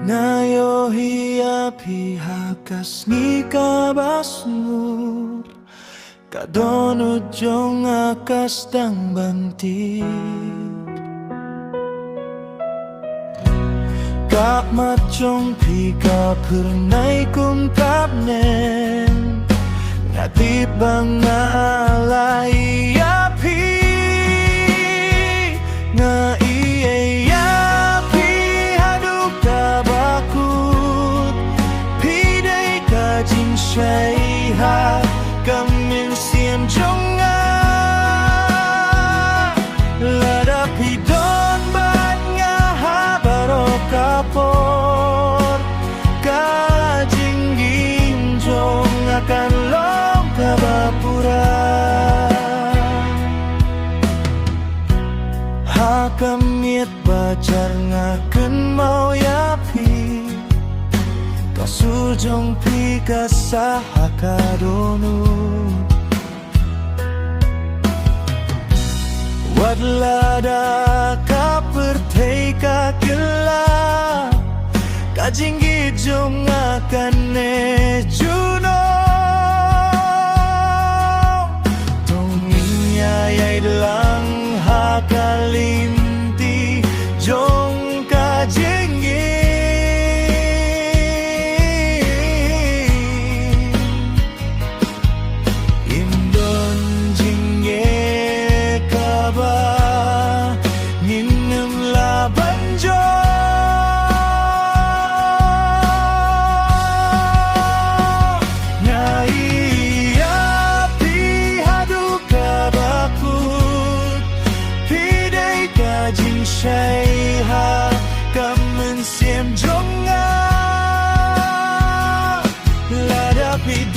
Ngayo hiya pihakas ni kabasmur Kadonod jong akas dang bantir Kap machong pika pernay kumtapnen Ngatip bang alay api Nga iya api haduk tabakut Piday kajing syaiha Kamin siem jonga Ladapi don bat nga habaro kapor Kajing ginjong akan long kabapura Hakamit bacar ngaken mau yapi Kasujong pika sa hakadonu Wadlada ka perteka kela Kajinggi jong akan ne juno Tongnya yai lang hakalinti jong kajinggi Indon jingge kaba nginem laban jo Kajing syaiha kamen siem jonga Ladapi